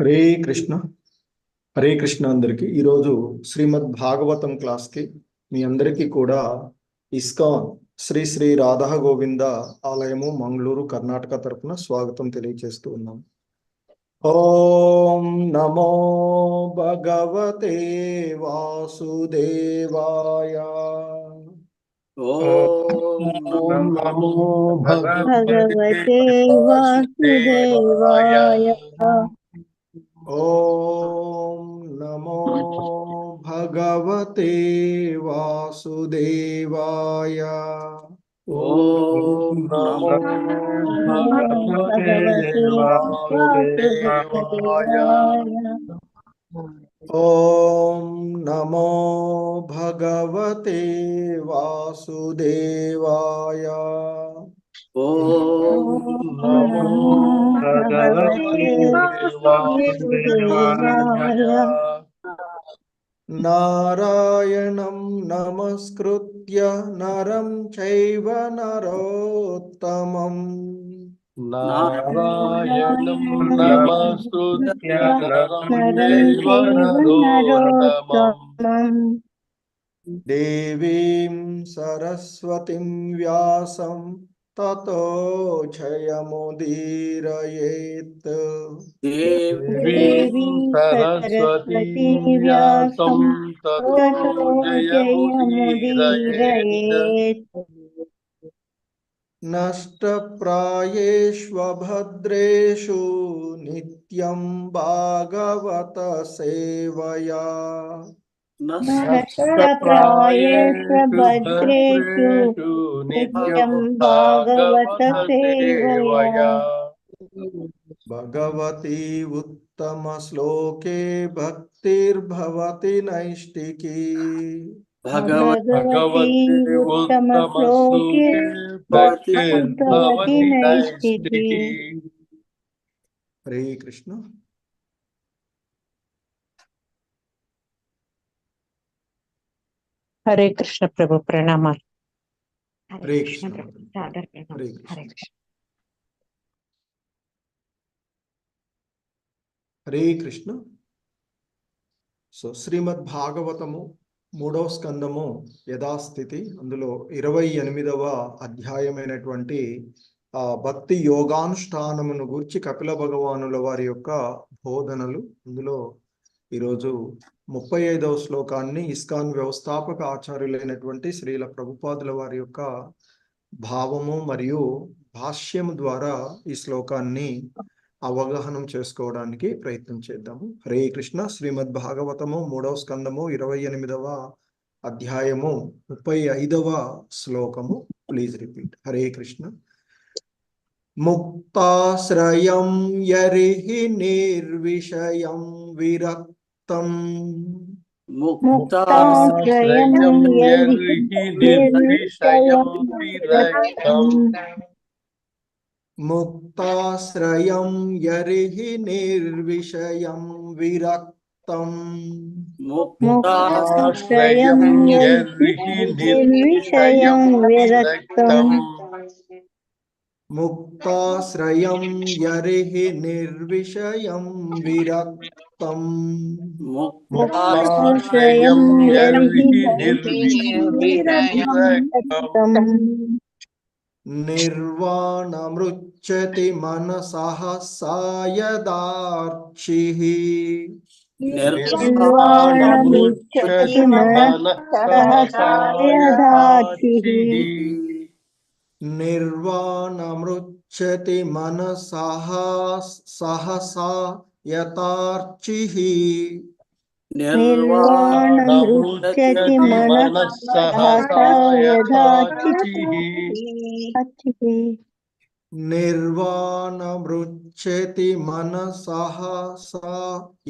హరే కృష్ణ. హరే కృష్ణ అందరికి. ఈరోజు శ్రీమద్ భాగవతం క్లాస్కి మీ అందరికీ కూడా ఇస్కాన్ శ్రీ శ్రీ రాధా గోవింద ఆలయము మంగళూరు కర్ణాటక తరపున స్వాగతం తెలియజేస్తూ ఉన్నాం. ఓం నమో భగవతే వాసుదేవాయ. ఓం నమో భగవతే వాసుదేవాయ. ఓం నమో భగవతే వాసుదేవాయ. ఓం నమో భగవతే వాసుదేవాయ. ఓం నమో భగవతే వాసుదేవాయ. ఓం నమో భగవతే వాసుదేవాయ. నారాయణం నమస్కృత్య నరం చైవ నరోత్తమం. నారాయణం నమస్కృత్య నరం చైవ నరోత్తమం. దేవీం సరస్వతిం వ్యాసం తతో జయముదీరయేత్. దేవీం సరస్వతీం వ్యాసం తతో జయముదీరయేత్. నష్టప్రాయేష్వభద్రేషు నిత్యం భాగవత సేవయా. నష్టప్రాయేషు భద్రేషు నిత్యం భాగవత సేవయా. భగవతి ఉత్తమ శ్లోకే భక్తిర్భవతి నైష్టికీ. భగవతి ఉత్తమ శ్లోకే భక్తిర్భవతి నైష్టికీ. హరే కృష్ణ. హరే కృష్ణ ప్రభు, ప్రణామాలు. హరే కృష్ణ. హరే కృష్ణ. హరే కృష్ణ. సో శ్రీమద్ భాగవతము 3వ స్కందము యథాస్థితి, అందులో 28వ అధ్యాయమైనటువంటి భక్తి యోగానుష్ఠానమును గూర్చి కపిల భగవానుల వారి యొక్క బోధనలు. అందులో ఈరోజు 35వ శ్లోకాన్ని ఇస్కాన్ వ్యవస్థాపక ఆచార్యులైనటువంటి శ్రీల ప్రభుపాదుల వారి యొక్క భావము మరియు భాష్యము ద్వారా ఈ శ్లోకాన్ని అవగాహనం చేసుకోవడానికి ప్రయత్నం చేద్దాము. హరే కృష్ణ. శ్రీమద్ భాగవతము 3వ స్కందము 28వ అధ్యాయము 35వ శ్లోకము. Please repeat. హరే కృష్ణ. ముక్తాశ్రయం యరిహి నిర్విషయం విరక్తం. ముక్తాశ్రయం యరిహి నిర్విషయం విరక్తం. ముక్తాశ్రయం యరిహి నిర్విషయం విరక్తం. ముక్తాశ్రయం యరిహి నిర్విషయం విరక్తం. ముక్తాశ్రయం యరిహి నిర్విషయం విరక్తం. ముక్తాశ్రయం యరిహి నిర్విషయం విరక్తం. నిర్వాణమృచ్చతి మనసః సాయదార్చిః. నిర్వాణమృచ్చతి మనసః సాయదార్చిః. నిర్వాణమృచ్చతి మనసః సహసా యతార్చిః. నిర్వాణమృచ్చతి మనసః సాయదార్చిః. నిర్వాణమృచ్చతి మనసః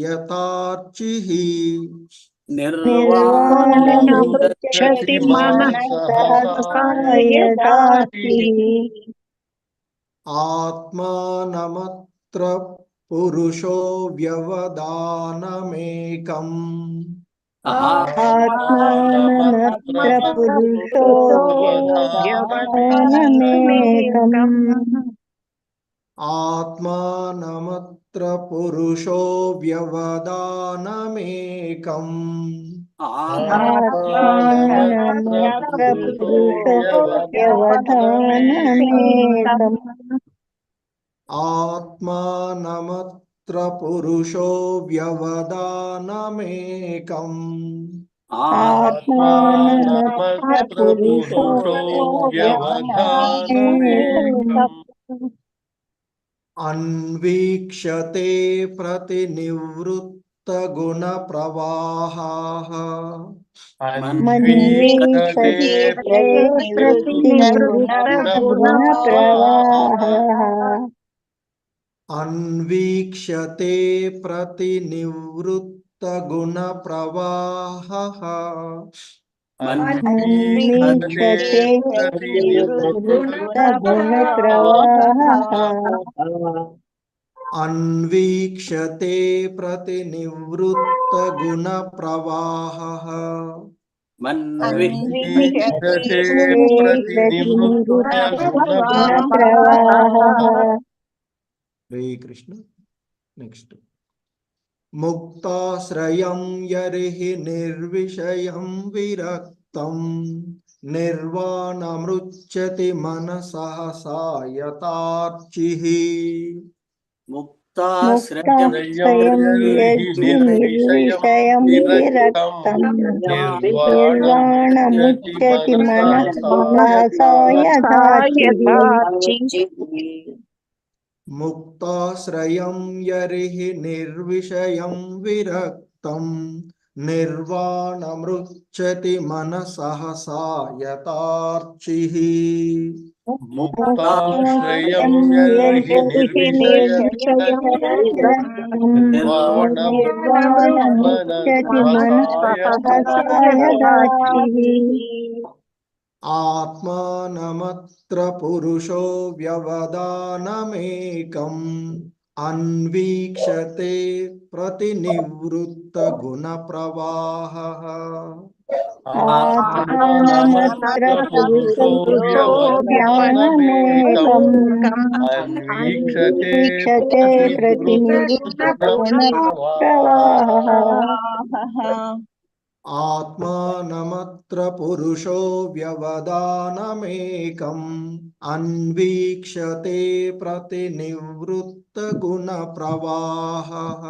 యతార్చిః. నిర్వాణమృచ్చతి మనసః సాయదార్చిః. ఆత్మానమత్ర పురుషో వ్యవదానమేకం. ఆత్మానమత్ర పురుషో వ్యవదానమేకం. आत्मानमत्र पुरुषो व्यवधानमेकम् आत्मानमत्र पुरुषो व्यवधानमेकम् आत्मानमत्र पुरुषो व्यवधानमेकम् आत्मानमत्र पुरुषो व्यवधानमेकम् अन्वीक्षते प्रतिनिवृत्तगुणप्रवाहाः मन्वीक्षते प्रतिनिवृत्तगुणप्रवाहः अन्वीक्षते प्रतिनिवृत्तगुणप्रवाहः अन्वीक्षते प्रतिनिवृत्तगुणप्रवाहः अन्वीक्षते प्रतिनिवृत्तगुणप्रवाहः अन्वीक्षते प्रतिनिवृत्तगुणप्रवाहः हरे कृष्ण। नेक्स्ट मुक्ताश्रयं यर्हि निर्विषयं विरक्तं निर्वाणमृच्छति मनसः सा यथार्चिः मुक्ताश्रयं यर्हि निर्विषयं विरक्तं निर्वाणमुच्यति मनसः सा यथार्चिः मुक्ताश्रयं यर्हि निर्विषयं विरक्तं निर्वाणमृच्छति मनसः सा यथार्चिः मुक्ताश्रयं यर्हि निर्विषयं विरक्तं निर्वाणमुच्यति मनसः सा यथार्चिः आत्मानमत्र पुरुषो व्यवधानमेकम् अन्वीक्षते प्रतिनिवृत्तगुणप्रवाहः आत्मानमत्र पुरुषो व्यवधानमेकम् अन्वीक्षते प्रतिनिवृत्तगुणप्रवाहः आत्मानमत्र पुरुषो व्यवधानमेकम् अन्वीक्षते प्रतिनिवृत्तगुणप्रवाहः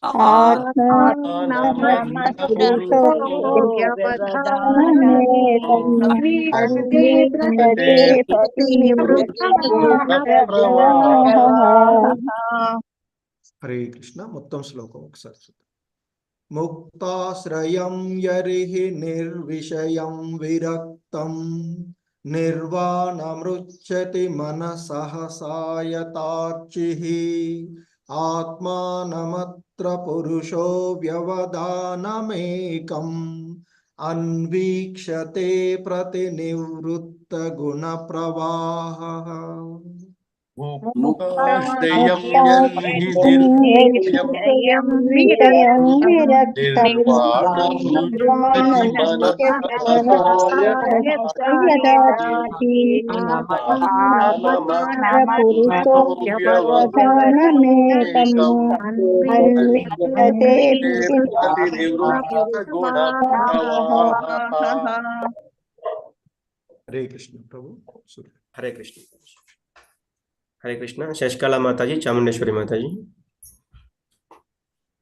आत्मानमत्र पुरुषो व्यवधानमेकम् अन्वीक्षते प्रतिनिवृत्तगुणप्रवाहः हरे कृष्ण। మొత్తం శ్లోకం ఒకసారి చూద్దాం. मुक्ताश्रयं यर्हि निर्विषयं विरक्तं निर्वाणमृच्छति मनसः सा यथार्चिः आत्मानमत्र पुरुषो व्यवधानमेकम् अन्वीक्षते प्रतिनिवृत्तगुणप्रवाहः मुक्ताश्रयं यर्हि निर्विषयं विषयं विरक्तं पुरुषो व्यवधानमेकम् अन्विष्यते हरे कृष्ण प्रभु। हरे कृष्ण। हरे कृष्ण। शशकला माता जी, चामुंडेश्वरी माता जी।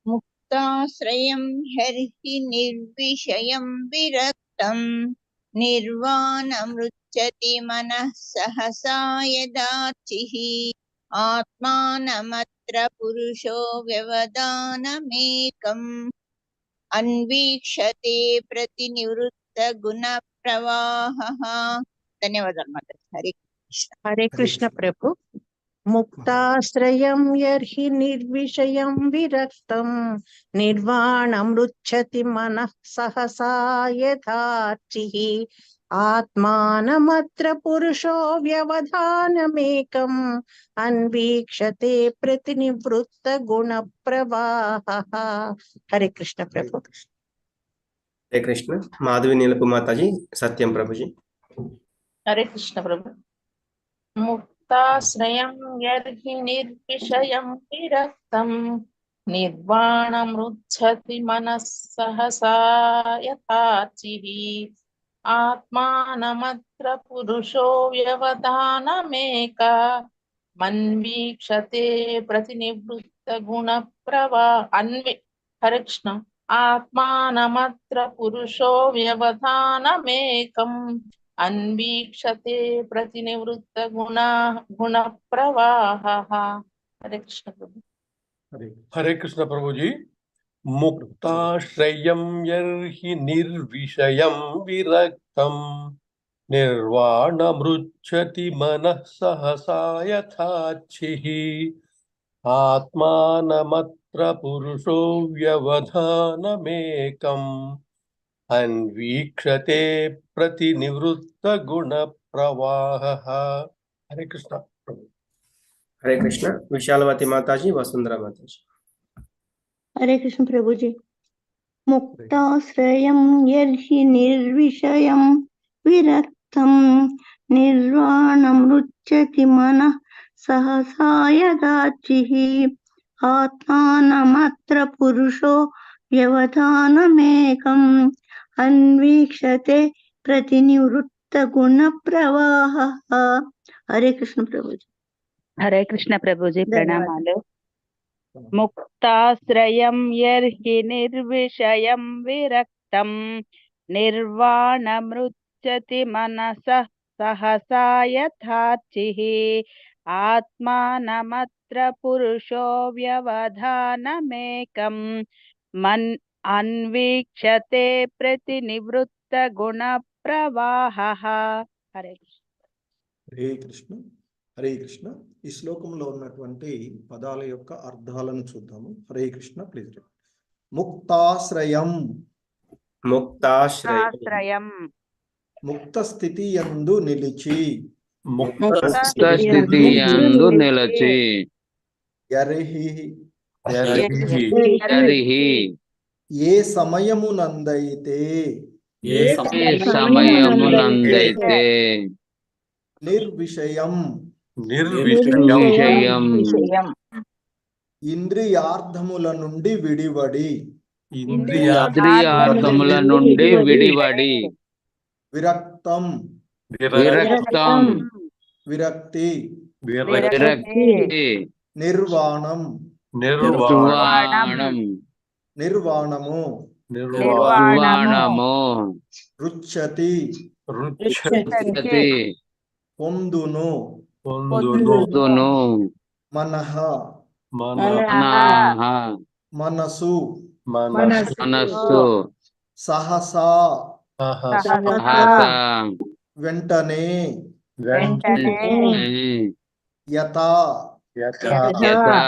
मुक्ताश्रयं हर्हि निर्विषयं विरक्तं निर्वाणमृच्छति मनः सहसा यदार्चिः आत्मानमत्र पुरुषो व्यवधानमेकम् अन्वीक्षते प्रतिनिवृत्तगुणप्रवाहः। धन्यवादाలు माता। हरे कृष्ण। हरे कृष्ण प्रभु। मुक्ताश्रयं यर्हि निर्विषयं विरक्तं निर्वाणमृच्छति मनः सहसा यथार्चिः आत्मानमत्र पुरुषो व्यवधानमेकम् अन्वीक्षते प्रतिनिवृत्तगुणप्रवाहः। हरे कृष्ण प्रभु। हरे कृष्ण। माधवी नीलपु माता जी, सत्यम प्रभु जी। हरे कृष्ण प्रभु। ముక్తాశ్రయం యర్హి నిర్విషయం విరక్తం నిర్వాణమృచ్చతి మనః సహసా యథార్చిః ఆత్మానమత్ర పురుషో వ్యవధానమేక మన్వీక్షతే ప్రతినివృత్త గుణ హరే కృష్ణ ఆత్మానమత్ర పురుషో వ్యవధానమేకం అన్వీక్షతే ప్రతినివృత్త గుణ ప్రవాహః. హరే కృష్ణ ప్రభు. हरे कृष्ण प्रभु जी। मुक्ताश्रयं यर्हि निर्विषयं विरक्तं निर्वाणमृच्छति मनः सहसा यथार्चिः आत्मानमत्र पुरुषो व्यवधानमेकम् अन्वीक्षते प्रतिनिवृत्तगुणप्रवाहः। हरे कृष्ण प्रभु। हरे कृष्ण विशालवती माताजी, वसुंधरा माताजी। हरे कृष्ण प्रभु जी। मुक्ताश्रयं यर्हि निर्विषयं विरक्तं निर्वाणमृच्छति मनः सहसा यथार्चिः आत्मानमत्र पुरुषो व्यवधानमेकम् अन्वीक्षते प्रतिनिवृत्त गुण प्रवाहः। हरे कृष्ण प्रभु जी। हरे कृष्ण प्रभु जी, प्रणमालु। मुक्ताश्रयं यर्हि निर्विषयं विरक्तं निर्वाणमृच्छति मनसः सहसा यथार्चिः आत्मानमत्र पुरुषो व्यवधानमेकं मन् अन्वीक्षते प्रतिनिवृत्त गुण प्रवाहः। हरे कृष्ण। హరే కృష్ణ హరే కృష్ణ. ఈ శ్లోకంలో ఉన్నటువంటి పదాల యొక్క అర్థాలను చూద్దాము. హరే కృష్ణ. ప్లీజ్. ముక్తాశ్రయం, मुक्ताश्रयं ముక్త స్థితి యందు నిలిచి, मुक्त స్థితి యందు నిలిచి, యర్హి యర్హి ఏ సమయమునందైతే, ఏ సమయమునందైతే నిర్విషయం నిర్విషయం ఇంద్రియార్థముల నుండి విడివడి, ఇంద్రియార్థముల నుండి విడివడి, విరక్తం విరక్తం విరక్తి, విరక్తి, నిర్వాణం నిర్వాణం నిర్వాణము, నిర్వాణము, రుచ్యతి రుచ్యతి పొందును, పొందును, మనః మనః మనసు, మనస్సు, సహసా సహసా వెంటనే, యథా యథా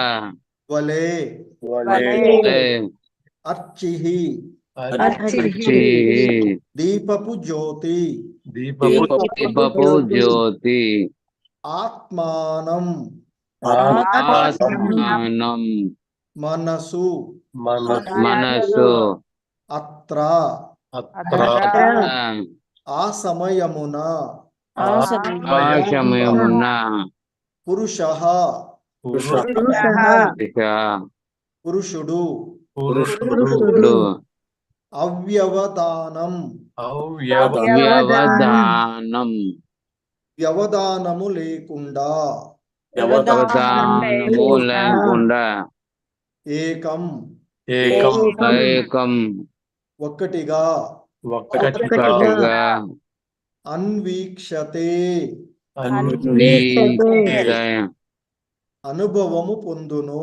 వలే, వలే అర్చిః అర్చిః దీపపు జ్యోతి, దీపపు జ్యోతి ఆత్మానం ఆత్మానం మనసు, మనసు అత్ర అత్ర ఆ సమయమున, ఆ సమయమున పురుషః పురుషుడు, పురుషుడు అవ్యవధానం వ్యవధానం వ్యవధానము లేకుండా, వ్యవధానము లేకుండా ఏకం ఏకం ఒక్కటిగా, ఒకటిగా అన్వీక్షతే అనుభవము పొందును,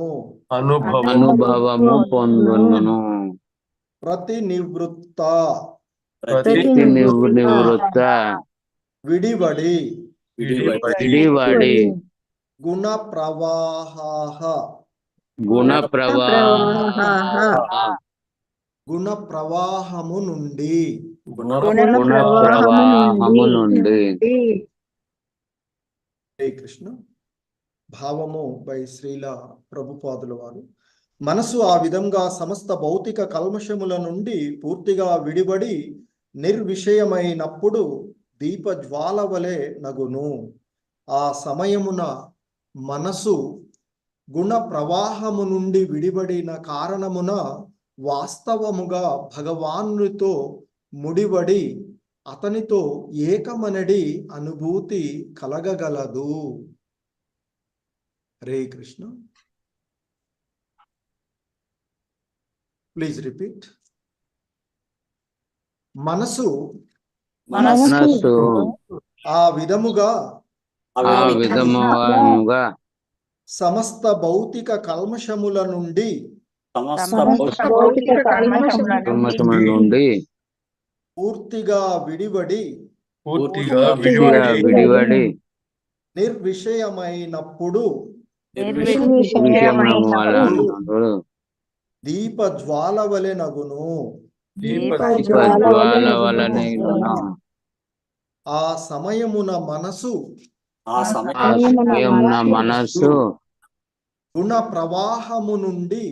అనుభవము పొందును, ప్రతినివృత్త నివృత్త విడివడి, విడివడి గుణ ప్రవాహ గుణ ప్రవాహ గుణ ప్రవాహము నుండి, గుణ ప్రవాహము నుండి. హరే కృష్ణ. భావము బై శ్రీల ప్రభుపాదుల వారు. మనసు ఆ విధంగా సమస్త భౌతిక కల్మషముల నుండి పూర్తిగా విడిబడి నిర్విషయమైనప్పుడు దీపజ్వాల వలె నగును. ఆ సమయమున మనసు గుణ ప్రవాహము నుండి విడిబడిన కారణమున వాస్తవముగా భగవానునితో ముడివడి అతనితో ఏకమనడి అనుభూతి కలగగలదు. హరే కృష్ణ. Please repeat. మనసు ఆ విధముగా సమస్త భౌతిక కల్మషముల నుండి పూర్తిగా విడివడి నిర్విషయమైనప్పుడు దీప జ్వాల వలెనగును. ఆ సమయమున మనసు గుణ ప్రవాహము నుండి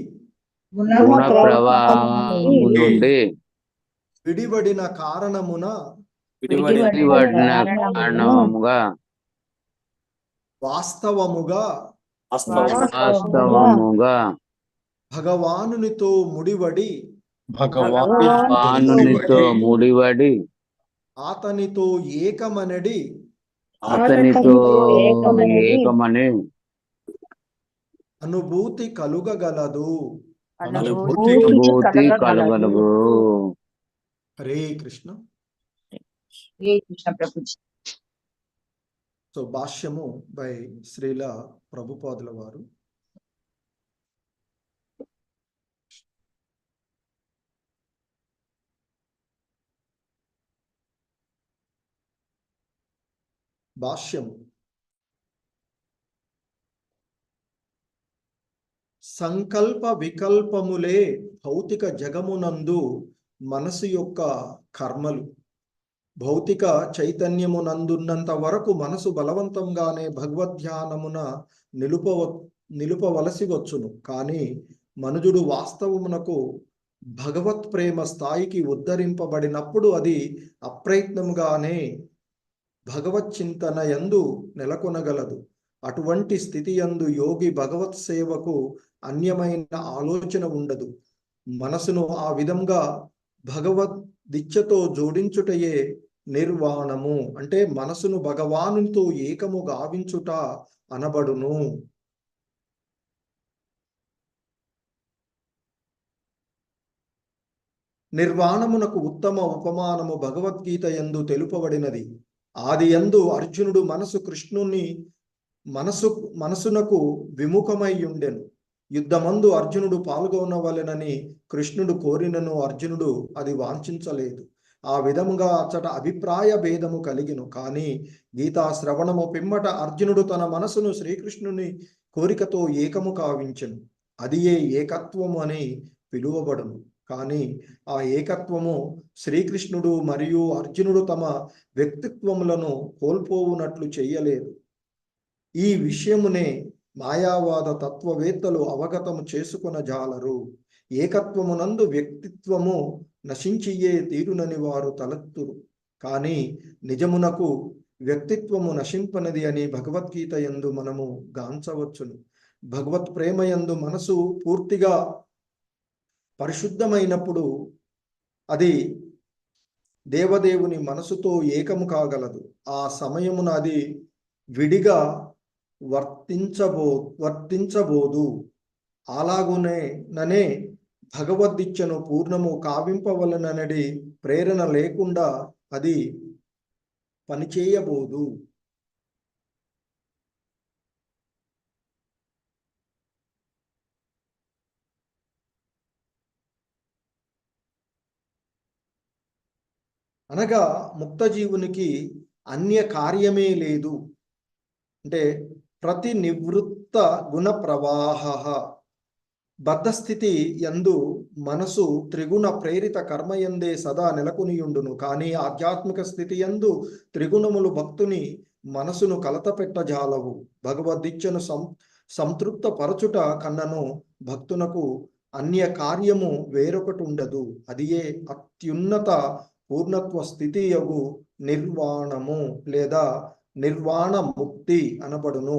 విడిబడిన కారణమున వాస్తవముగా భగవానునితో ముడివడి అతనితో ఏకమనడి అనుభూతి కలుగగలదు. హరే కృష్ణ. సో భాష్యము బై శ్రీల ప్రభుపాదుల వారు. భాష్యం. సంకల్ప వికల్పములే భౌతిక జగమునందు మనసు యొక్క కర్మలు. భౌతిక చైతన్యమునందున్నంత వరకు మనసు బలవంతంగానే భగవద్ధ్యానమున నిలుపవలసి వచ్చును. కానీ మనుజుడు వాస్తవమునకు భగవత్ ప్రేమ స్థాయికి ఉద్ధరింపబడినప్పుడు అది అప్రయత్నంగానే భగవత్ చింతన యందు నెలకొనగలదు. అటువంటి స్థితి యందు యోగి భగవత్ సేవకు అన్యమైన ఆలోచన ఉండదు. మనసును ఆ విధంగా భగవద్దిచ్ఛతో జోడించుటయే నిర్వాణము, అంటే మనసును భగవానునితో ఏకము గావించుట అనబడును. నిర్వాణమునకు ఉత్తమ ఉపమానము భగవద్గీత యందు తెలుపబడినది. ఆది యందు అర్జునుడు మనసు కృష్ణుని మనసునకు విముఖమై ఉండెను. యుద్ధమందు అర్జునుడు పాల్గొనవలెనని కృష్ణుడు కోరినను అర్జునుడు అది వాంఛించలేదు. ఆ విధముగా అచ్చట అభిప్రాయ భేదము కలిగిను. కానీ గీతా శ్రవణము పిమ్మట అర్జునుడు తన మనసును శ్రీకృష్ణుని కోరికతో ఏకము కావించెను. అది ఏకత్వము అని పిలువబడును. కానీ ఆ ఏకత్వము శ్రీకృష్ణుడు మరియు అర్జునుడు తమ వ్యక్తిత్వములను కోల్పోవునట్లు చెయ్యలేదు. ఈ విషయమునే మాయావాద తత్వవేత్తలు అవగతము చేసుకున జాలరు. ఏకత్వమునందు వ్యక్తిత్వము నశించియే తీరునని వారు తలెత్తురు. కానీ నిజమునకు వ్యక్తిత్వము నశింపనది అని భగవద్గీత యందు మనము గాంచవచ్చును. భగవత్ ప్రేమ యందు మనసు పూర్తిగా పరిశుద్ధమైనప్పుడు అది దేవదేవుని మనసుతో ఏకము కాగలదు. ఆ సమయమున అది విడిగా వర్తించబోదు. అలాగునే భగవద్దిచ్ఛను పూర్ణము కావింపవలననడి ప్రేరణ లేకుండా అది పనిచేయబోదు. అనగా ముక్తజీవునికి అన్య కార్యమే లేదు. అంటే ప్రతి నివృత్త గుణ ప్రవాహ బద్ధస్థితి యందు మనసు త్రిగుణ ప్రేరిత కర్మయందే సదా నెలకొనియుండును. కానీ ఆధ్యాత్మిక స్థితి యందు త్రిగుణములు భక్తుని మనసును కలతపెట్టజాలవు. భగవద్దిచ్ఛను సంతృప్త పరచుట కన్నను భక్తునకు అన్య కార్యము వేరొకటి ఉండదు. అదియే అత్యున్నత పూర్ణత్వ స్థితి యగు నిర్వాణము లేదా నిర్వాణ ముక్తి అనబడును.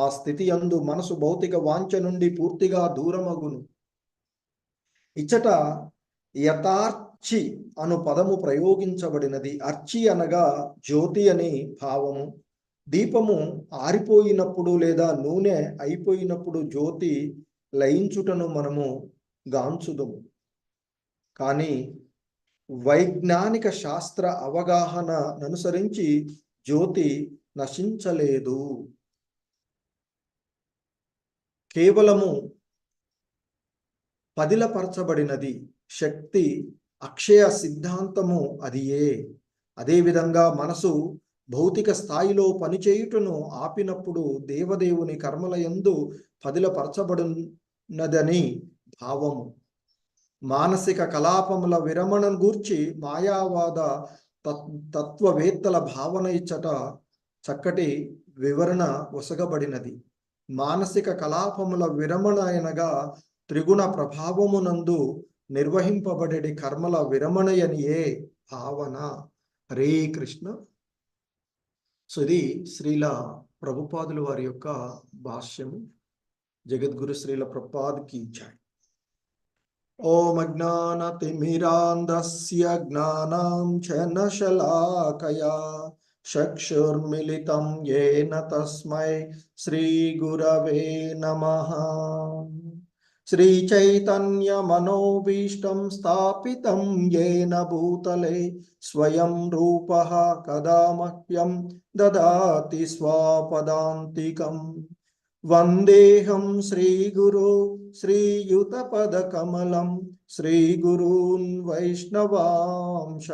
ఆ స్థితి యందు మనసు భౌతిక వాంఛ నుండి పూర్తిగా దూరమగును. ఇచ్చట యథార్చి అను పదము ప్రయోగించబడినది. అర్చి అనగా జ్యోతి అని భావము. దీపము ఆరిపోయినప్పుడు లేదా నూనె అయిపోయినప్పుడు జ్యోతి లయించుటను మనము గాంచుదము. కానీ వైజ్ఞానిక శాస్త్ర అవగాహన అనుసరించి జ్యోతి నశించలేదు. కేవలము పదిలపరచబడినది. శక్తి అక్షయ సిద్ధాంతము అదియే. అదేవిధంగా మనసు భౌతిక స్థాయిలో పనిచేయుటను ఆపినప్పుడు దేవదేవుని కర్మల యందు పదిలపరచబడినదని భావము. మానసిక కలాపముల విరమణను గూర్చి మాయావాద తత్వవేత్తల భావన ఇచ్చట చక్కటి వివరణ ఒసగబడినది. మానసిక కలాపముల విరమణ అనగా త్రిగుణ ప్రభావమునందు నిర్వహింపబడే కర్మల విరమణయనియే భావన. హరే కృష్ణ. సో ఇది శ్రీల ప్రభుపాదులు వారి యొక్క భాష్యము. జగద్గురు శ్రీల ప్రభుపాద్కి జై. ఓం అజ్ఞానతిమిరాంధస్య జ్ఞానాంజనశలాకయా చక్షుర్మిలితం యేన తస్మై శ్రీ గురవే నమః. శ్రీచైతన్యమనోభీష్టం స్థాపితం యేన భూతలే స్వయం రూపః కదా మహ్యం దదాతి స్వపదాంతికం. వందేహం శ్రీగురు శ్రీయుతపదకమలం శ్రీగురూన్ వైష్ణవాంశ.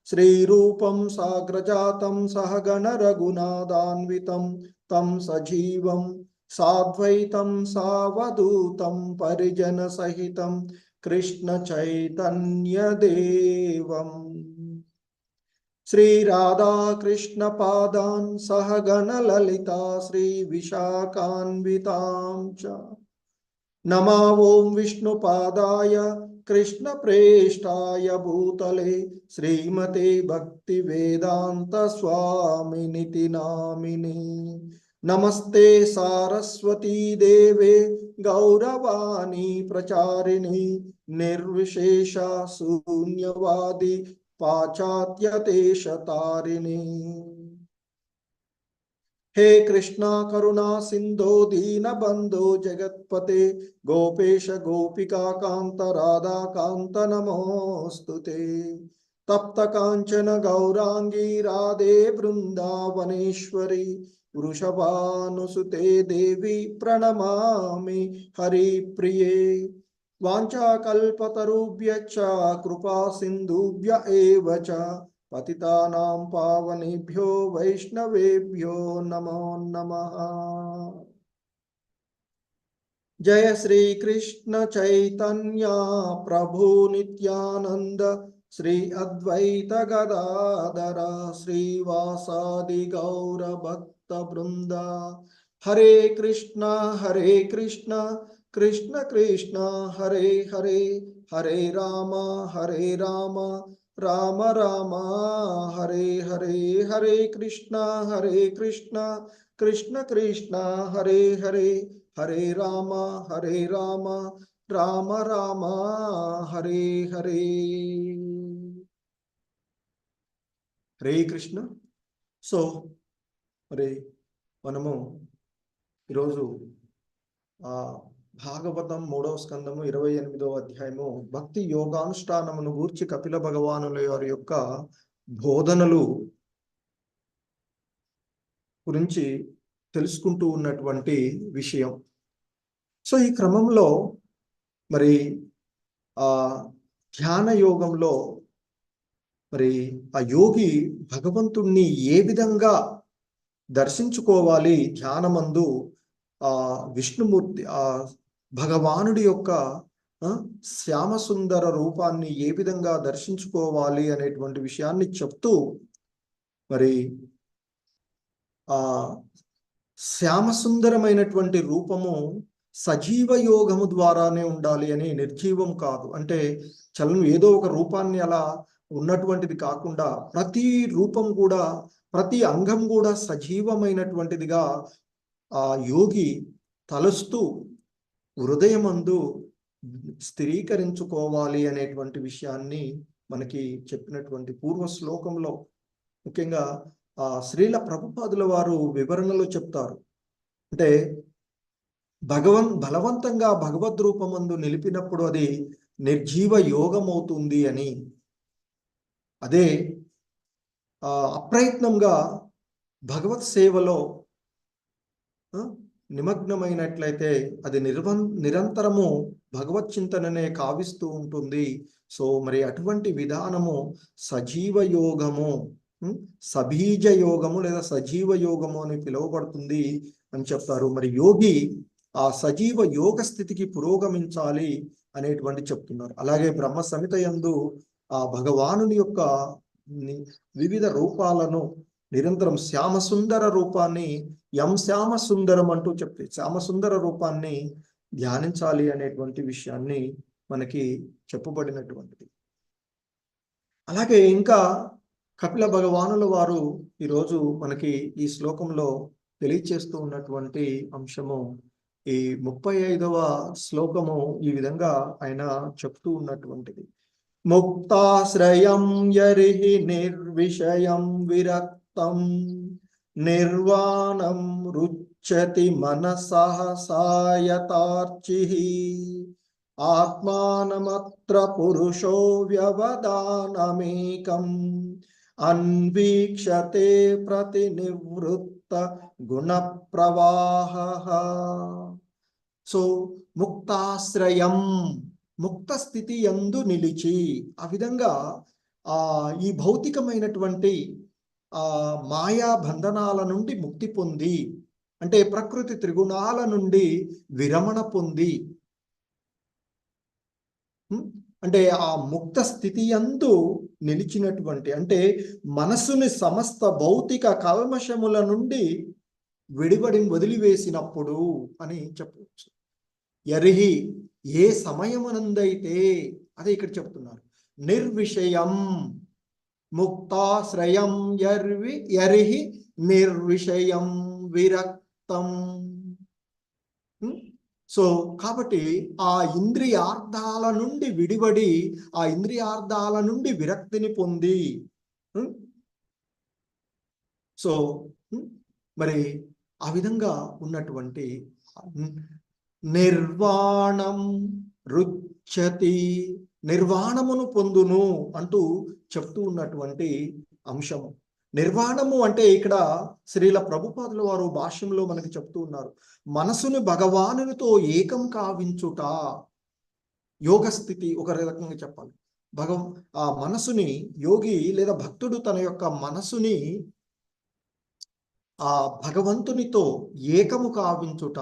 శ్రీరూపం సాగ్రజాతం సహగణ రఘునాథాన్వితం తం సజీవం సాద్వైతం సావధూతం పరిజన సహితం కృష్ణ చైతన్య దేవం. శ్రీ రాధా కృష్ణ పాదాన్ సహగణ లలితా శ్రీ విశాఖాన్వితాం చ. నమో ఓం విష్ణుపాదాయ కృష్ణ ప్రేష్టాయ భూతలే శ్రీమతే భక్తి వేదాంత స్వామినితి నామిని. నమస్తే సారస్వతీ దేవే గౌరవాణి ప్రచారిణి నిర్విశేష శూన్యవాది పాశ్చాత్య దేశతారిణి. హే కృష్ణ కరుణా సింధో దీనబంధో జగత్పతే గోపేశ గోపికా కాంత రాధా కాంత నమోస్తుతే. తప్త కాంచన గౌరాంగీ రాధే బృందావనేశ్వరి వృషభానుసుతే దేవి ప్రణమామి హరిప్రియే. వాంఛాకల్పతరుభ్యశ్చ కృపా సింధుభ్య ఏవ చ పతితానాం పావనేభ్యో వైష్ణవేభ్యో నమో నమః. జయ శ్రీ కృష్ణ చైతన్య ప్రభు నిత్యానంద శ్రీ అద్వైత గదాధర శ్రీవాసాది గౌర భక్త బృంద. హరే కృష్ణ కృష్ణ కృష్ణ హరే హరే హరే రామ రామ రామ హరే హరే. హరే కృష్ణ కృష్ణ కృష్ణ హరే హరే హరే రామ రామ రామ హరే హరే. హరే కృష్ణ. సో మరి మనము ఈరోజు భాగవతం 3వ స్కందము 28వ అధ్యాయము భక్తి యోగానుష్ఠానమును గూర్చి కపిల భగవానుల వారి యొక్క బోధనలు గురించి తెలుసుకుంటూ ఉన్నటువంటి విషయం. సో ఈ క్రమంలో మరి ధ్యాన యోగంలో మరి ఆ యోగి భగవంతుణ్ణి ఏ విధంగా దర్శించుకోవాలి, ధ్యానమందు విష్ణుమూర్తి భగవానుడి యొక్క శ్యామసుందర రూపాన్ని ఏ విధంగా దర్శించుకోవాలి అనేటువంటి విషయాన్ని చెప్తూ మరి శ్యామసుందరమైనటువంటి రూపము సజీవ యోగము ద్వారానే ఉండాలి అని, నిర్జీవం కాదు. అంటే చలనం ఏదో ఒక రూపాన్ని అలా ఉన్నటువంటిది కాకుండా ప్రతి రూపం కూడా ప్రతి అంగం కూడా సజీవమైనటువంటిదిగా ఆ యోగి తలుస్తూ హృదయమందు స్థిరీకరించుకోవాలి అనేటువంటి విషయాన్ని మనకి చెప్పినటువంటి పూర్వ శ్లోకంలో ముఖ్యంగా శ్రీల ప్రభుపాదుల వారు వివరణలో చెప్తారు. అంటే బలవంతంగా భగవద్ రూపమందు నిలిపినప్పుడు అది నిర్జీవ యోగం అవుతుంది అని, అదే అప్రయత్నంగా భగవత్ సేవలో నిమగ్నమైనట్లయితే అది నిరంతరము భగవత్ చింతననే కావిస్తూ ఉంటుంది. సో మరి అటువంటి విధానము సజీవ యోగము, సబీజ యోగము లేదా సజీవ యోగము అని పిలువబడుతుంది అని చెప్తారు. మరి యోగి ఆ సజీవ యోగ స్థితికి పురోగమించాలి అనేటువంటి చెప్తున్నారు. అలాగే బ్రహ్మ సంహిత యందు ఆ భగవానుని యొక్క వివిధ రూపాలను నిరంతరం శ్యామసుందర రూపాన్ని శ్యామసుందరం అంటూ చెప్తే శ్యామసుందర రూపాన్ని ధ్యానించాలి అనేటువంటి విషయాన్ని మనకి చెప్పబడినటువంటిది. అలాగే ఇంకా కపిల భగవానుల వారు ఈరోజు మనకి ఈ శ్లోకంలో తెలియచేస్తూ ఉన్నటువంటి అంశము ఈ 35వ శ్లోకము ఈ విధంగా ఆయన చెప్తూ ఉన్నటువంటిది. ముక్తాశ్రయం యరిహి నిర్విషయం విరక్తం నిర్వాణం రుచ్యతి మనసః సాయతార్చిః ఆత్మానమత్ర పురుషో వ్యవదానమేకం అన్వీక్షతే ప్రతినివృత్త గుణ ప్రవాహః. సో ముక్తాశ్రయం, ముక్త స్థితి యందు నిలిచి, ఆ విధంగా ఈ భౌతికమైనటువంటి మాయా బంధనాల నుండి ముక్తి పొంది, అంటే ప్రకృతి త్రిగుణాల నుండి విరమణ పొంది, అంటే ఆ ముక్త స్థితి యందు నిలిచినటువంటి, అంటే మనసుని సమస్త భౌతిక కల్మషముల నుండి వదిలివేసినప్పుడు అని చెప్పవచ్చు. యరిహి, ఏ సమయమునందైతే, అదే ఇక్కడ చెప్తున్నారు, నిర్విషయం ముక్తాశ్రయం యరిహి నిర్విషయం విరక్తం. సో కాబట్టి ఆ ఇంద్రియార్థాల నుండి విడివడి, ఆ ఇంద్రియార్థాల నుండి విరక్తిని పొంది, సో మరి ఆ విధంగా ఉన్నటువంటి నిర్వాణం రుచ్యతి, నిర్వాణమును పొందును అంటూ చెప్తూ ఉన్నటువంటి అంశము. నిర్వాణము అంటే ఇక్కడ శ్రీల ప్రభుపాదుల వారు భాష్యంలో మనకి చెప్తూ ఉన్నారు, మనసుని భగవానునితో ఏకం కావించుట యోగ స్థితి. ఒక రకంగా చెప్పాలి, ఆ మనసుని యోగి లేదా భక్తుడు తన యొక్క మనసుని ఆ భగవంతునితో ఏకము కావించుట.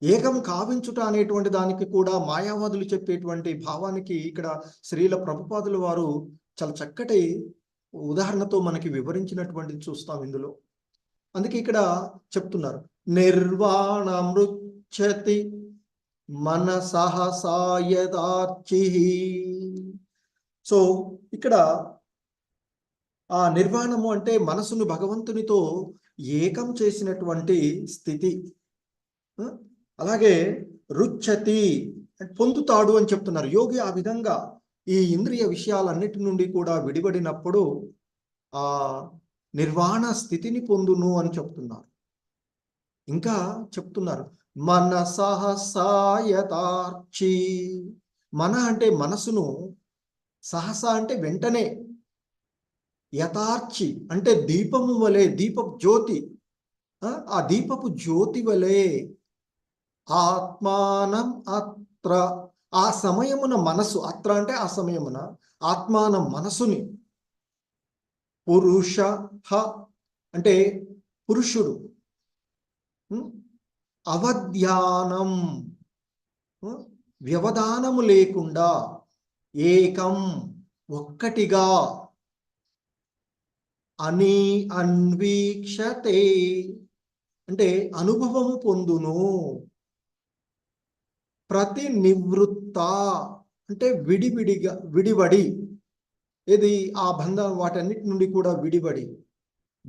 ఏకము కావించుట అనేటువంటి దానికి కూడా మాయావాదులు చెప్పేటువంటి భావానికి ఇక్కడ శ్రీల ప్రభుపాదుల వారు చాలా చక్కటి ఉదాహరణతో మనకి వివరించినటువంటిది చూస్తాం ఇందులో. అందుకే ఇక్కడ చెప్తున్నారు, నిర్వాణమృచ్యతి మనసః సాయతార్చిః. సో ఇక్కడ ఆ నిర్వాణము అంటే మనసును భగవంతునితో ఏకం చేసినటువంటి స్థితి. అలాగే రుచ్యతి, పొందుతాడు అని చెప్తున్నారు. యోగి ఆ విధంగా ఈ ఇంద్రియ విషయాలన్నిటి నుండి కూడా విడిపడినప్పుడు ఆ నిర్వాణ స్థితిని పొందును అని చెప్తున్నారు. ఇంకా చెప్తున్నారు, మనసః సాయతార్చి. మన అంటే మనసును, సహస అంటే వెంటనే, యథార్చి అంటే దీపము వలె, దీపపు జ్యోతి, ఆ దీపపు జ్యోతి వలె ఆత్మానం అత్ర, ఆ సమయమున మనసు, అత్ర అంటే ఆ సమయమున, ఆత్మానం మనసుని, పురుష అంటే పురుషుడు, అవధ్యానం వ్యవధానము లేకుండా, ఏకం ఒక్కటిగా, అన్వీక్షతే అంటే అనుభవము పొందును, ప్రతినివృత్త అంటే విడివడి, ఏది ఆ బంధం వాటన్నిటి నుండి కూడా విడివడి,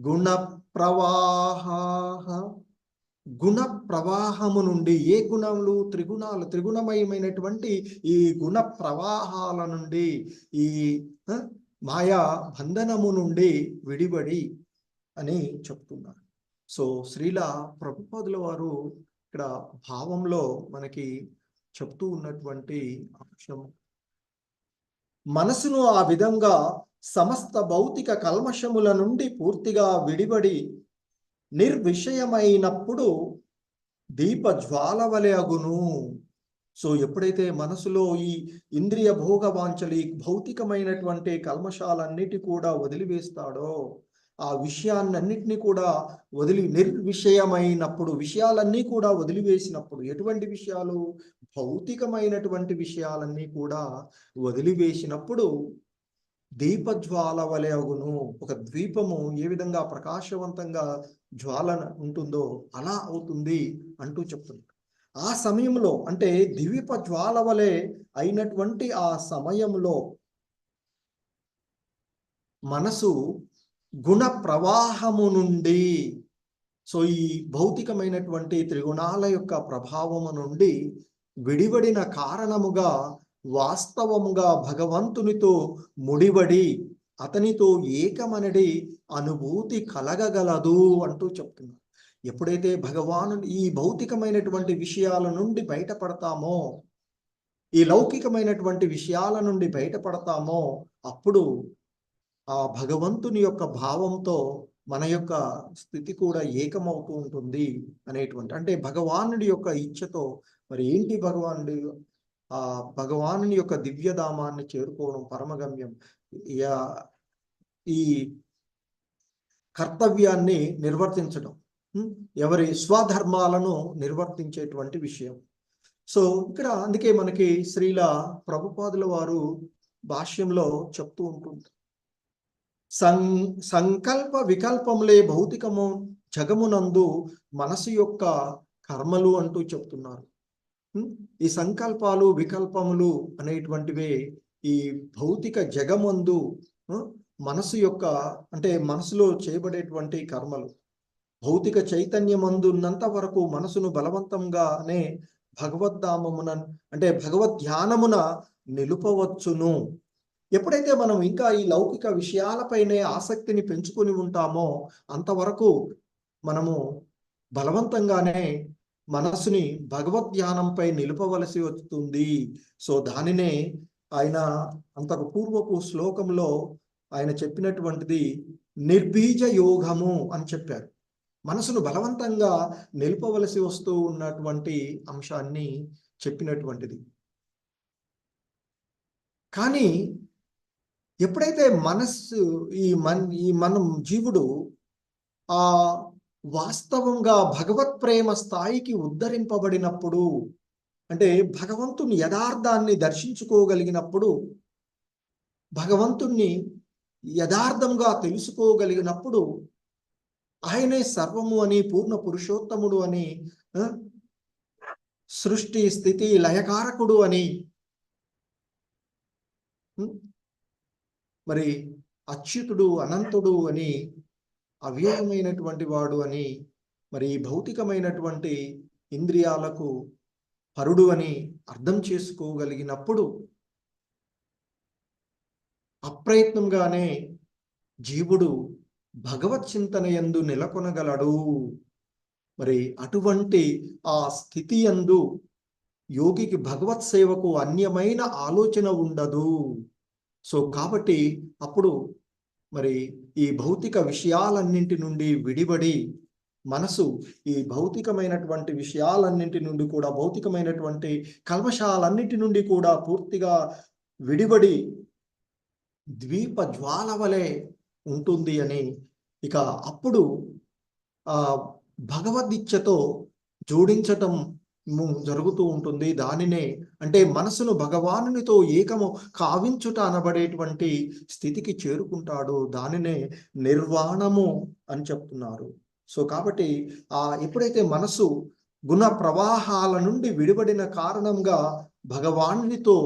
గుణ ప్రవాహ, గుణ ప్రవాహము నుండి ఏ గుణములు? త్రిగుణాలు, త్రిగుణమయమైనటువంటి ఈ గుణ ప్రవాహాల నుండి, ఈ మాయా బంధనము నుండి విడిబడి అని చెప్తున్నారు. సో శ్రీల ప్రభుపాదుల వారు ఇక్కడ భావంలో మనకి చెప్తూ ఉన్నటువంటి అంశం, మనసును ఆ విధంగా సమస్త భౌతిక కల్మషముల నుండి పూర్తిగా విడిబడి నిర్విషయమైనప్పుడు దీప జ్వాల వలె అగును. సో ఎప్పుడైతే మనసులో ఈ ఇంద్రియ భోగ వాంఛలు, ఈ భౌతికమైనటువంటి కల్మషాలన్నిటి కూడా వదిలివేస్తాడో, ఆ విషయాన్నిటిని కూడా నిర్విషయమైనప్పుడు, విషయాలన్నీ కూడా వదిలివేసినప్పుడు, ఎటువంటి విషయాలు? భౌతికమైనటువంటి విషయాలన్నీ కూడా వదిలివేసినప్పుడు దీపజ్వాల వలె అగును. ఒక ద్వీపము ఏ విధంగా ప్రకాశవంతంగా జ్వాల ఉంటుందో అలా అవుతుంది అంటూ చెప్తున్నారు. ఆ సమయంలో, అంటే ద్వీప జ్వాల వలె అయినటువంటి ఆ సమయంలో మనసు గుణ ప్రవాహము నుండి, సో ఈ భౌతికమైనటువంటి త్రిగుణాల యొక్క ప్రభావము నుండి విడిబడిన కారణముగా వాస్తవముగా భగవంతునితో ముడివడి అతనితో ఏకమనడి అనుభూతి కలగగలదు అంటూ చెప్తున్నారు. ఎప్పుడైతే భగవాను ఈ భౌతికమైనటువంటి విషయాల నుండి బయటపడతామో, ఈ లౌకికమైనటువంటి విషయాల నుండి బయటపడతామో, అప్పుడు ఆ భగవంతుని యొక్క భావంతో మన యొక్క స్థితి కూడా ఏకమవుతూ ఉంటుంది అనేటువంటి, అంటే భగవానుడి యొక్క ఇచ్ఛతో. మరి ఏంటి భగవానుడి? ఆ భగవానుని యొక్క దివ్యధామాన్ని చేరుకోవడం పరమగమ్యం. ఈ కర్తవ్యాన్ని నిర్వర్తించడం, ఎవరి స్వధర్మాలను నిర్వర్తించేటువంటి విషయం. సో ఇక్కడ అందుకే మనకి శ్రీల ప్రభుపాదుల వారు భాష్యంలో చెప్తూ ఉంటుంటారు, సంకల్ప వికల్పములే భౌతికము జగమునందు మనసు యొక్క కర్మలు అంటూ చెప్తున్నారు. ఈ సంకల్పాలు వికల్పములు అనేటువంటివే ఈ భౌతిక జగమందు మనసు యొక్క, అంటే మనసులో చేయబడేటువంటి కర్మలు. భౌతిక చైతన్యమందున్నంత వరకు మనసును బలవంతంగానే భగవద్ధామమున, అంటే భగవద్ధ్యానమున నిలుపవచ్చును. ఎప్పుడైతే మనం ఇంకా ఈ లౌకిక విషయాలపైనే ఆసక్తిని పెంచుకొని ఉంటామో అంతవరకు మనము బలవంతంగానే మనసుని భగవద్ధ్యానంపై నిలుపవలసి వస్తుంది. సో దానినే ఆయన అంతకు పూర్వపు శ్లోకంలో ఆయన చెప్పినటువంటిది నిర్బీజ యోగము అని చెప్పారు. మనసును బలవంతంగా నిలుపవలసి వస్తూ ఉన్నటువంటి అంశాన్ని చెప్పినటువంటిది. కానీ ఎప్పుడైతే మనస్సు మనం జీవుడు ఆ వాస్తవంగా భగవత్ ప్రేమ స్థాయికి ఉద్ధరింపబడినప్పుడు, అంటే భగవంతుని యథార్థాన్ని దర్శించుకోగలిగినప్పుడు, భగవంతుణ్ణి యథార్థంగా తెలుసుకోగలిగినప్పుడు, ఆయనే సర్వము అని, పూర్ణ పురుషోత్తముడు అని, సృష్టి స్థితి లయకారకుడు అని, మరి అచ్యుతుడు అనంతుడు అని, అవ్యయమైనటువంటి వాడు అని, మరి భౌతికమైనటువంటి ఇంద్రియాలకు పరుడు అని అర్థం చేసుకోగలిగినప్పుడు అప్రయత్నంగానే జీవుడు భగవత్ చింతన యందు నెలకొనగలడు. మరి అటువంటి ఆ స్థితి యందు యోగికి భగవత్ సేవకు అన్యమైన ఆలోచన ఉండదు. సో కాబట్టి అప్పుడు మరి ఈ భౌతిక విషయాలన్నింటి నుండి విడిబడి మనసు ఈ భౌతికమైనటువంటి విషయాలన్నింటి నుండి కూడా, భౌతికమైనటువంటి కల్మషాలన్నింటి నుండి కూడా పూర్తిగా విడిబడి ద్వీప జ్వాల వలె ఉంటుంది అని, ఇక అప్పుడు ఆ భగవద్యిచ్ఛతో జోడించటం జరుగుతూ ఉంటుంది. దానినే అంటే మనసును భగవానునితో ఏకము కావించుట అనబడేటువంటి స్థితికి చేరుకుంటాడు. దానినే నిర్వాణము అని చెప్తున్నారు. సో కాబట్టి ఎప్పుడైతే మనసు గుణ ప్రవాహాల నుండి విడిబడిన కారణంగా భగవానునితో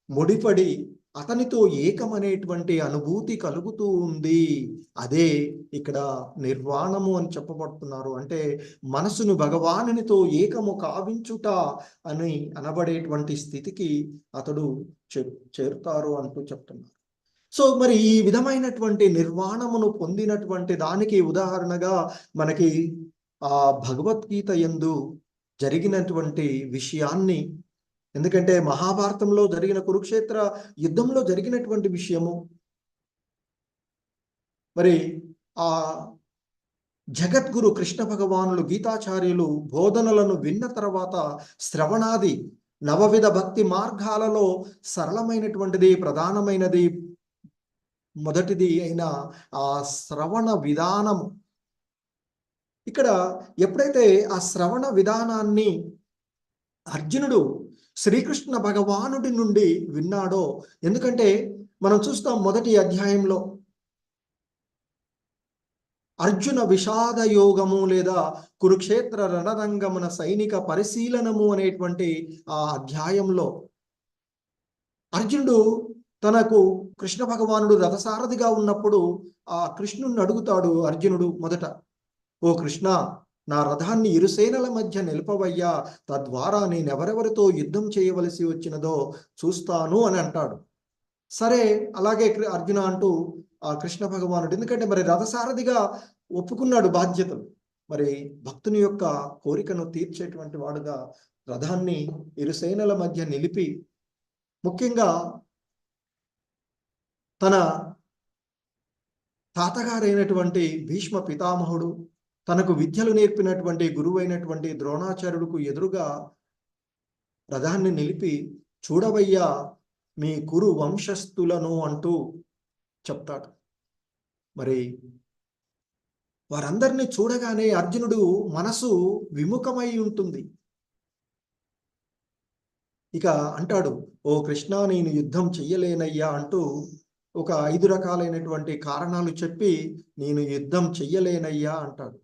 ముడిపడి అతనితో ఏకమనేటువంటి అనుభూతి కలుగుతూ ఉంది. అదే ఇక్కడ నిర్వాణము అని చెప్పబడుతున్నారు. అంటే మనసును భగవానునితో ఏకము కావించుట అని అనబడేటువంటి స్థితికి అతడు చేరుతారు అంటూ చెప్తున్నారు. సో మరి ఈ విధమైనటువంటి నిర్వాణమును పొందినటువంటి దానికి ఉదాహరణగా మనకి భగవద్గీత యందు జరిగినటువంటి విషయాన్ని, ఎందుకంటే మహాభారతంలో జరిగిన కురుక్షేత్ర యుద్ధంలో జరిగినటువంటి విషయము, మరి ఆ జగద్గురు కృష్ణ భగవానులు గీతాచార్యులు బోధనలను విన్న తర్వాత శ్రవణాది నవవిధ భక్తి మార్గాలలో సరళమైనటువంటిది, ప్రధానమైనది, మొదటిది అయిన ఆ శ్రవణ విధానము. ఇక్కడ ఎప్పుడైతే ఆ శ్రవణ విధానాన్ని అర్జునుడు శ్రీకృష్ణ భగవానుడి నుండి విన్నాడో, ఎందుకంటే మనం చూస్తాం మొదటి అధ్యాయంలో అర్జున విషాద యోగము లేదా కురుక్షేత్ర రణరంగమున సైనిక పరిశీలనము అనేటువంటి ఆ అధ్యాయంలో అర్జునుడు తనకు కృష్ణ భగవానుడు రథసారథిగా ఉన్నప్పుడు ఆ కృష్ణుని అడుగుతాడు అర్జునుడు మొదట, ఓ కృష్ణ, నా రథాన్ని ఇరుసేనల మధ్య నిలపవయ్యా, తద్వారా నేనెవరెవరితో యుద్ధం చేయవలసి వచ్చినదో చూస్తాను అని అంటాడు. సరే అలాగే అర్జున అంటూ ఆ కృష్ణ భగవానుడు, ఎందుకంటే మరి రథసారథిగా ఒప్పుకున్నాడు బాధ్యతలు, మరి భక్తుని యొక్క కోరికను తీర్చేటువంటి వాడుగా రథాన్ని ఇరుసేనల మధ్య నిలిపి, ముఖ్యంగా తన తాతగారైనటువంటి భీష్మ పితామహుడు, తనకు విద్యలు నేర్పినటువంటి గురువైనటువంటి ద్రోణాచార్యుడికి ఎదురుగా రథాన్ని నిలిపి, చూడవయ్యా మీ కురు వంశస్థులను అంటూ చెప్తాడు. మరి వారందరినీ చూడగానే అర్జునుడు మనసు విముఖమై ఉంటుంది. ఇక అంటాడు, ఓ కృష్ణ, నేను యుద్ధం చెయ్యలేనయ్యా అంటూ ఒక 5 రకాలైనటువంటి కారణాలు చెప్పి నేను యుద్ధం చెయ్యలేనయ్యా అంటాడు.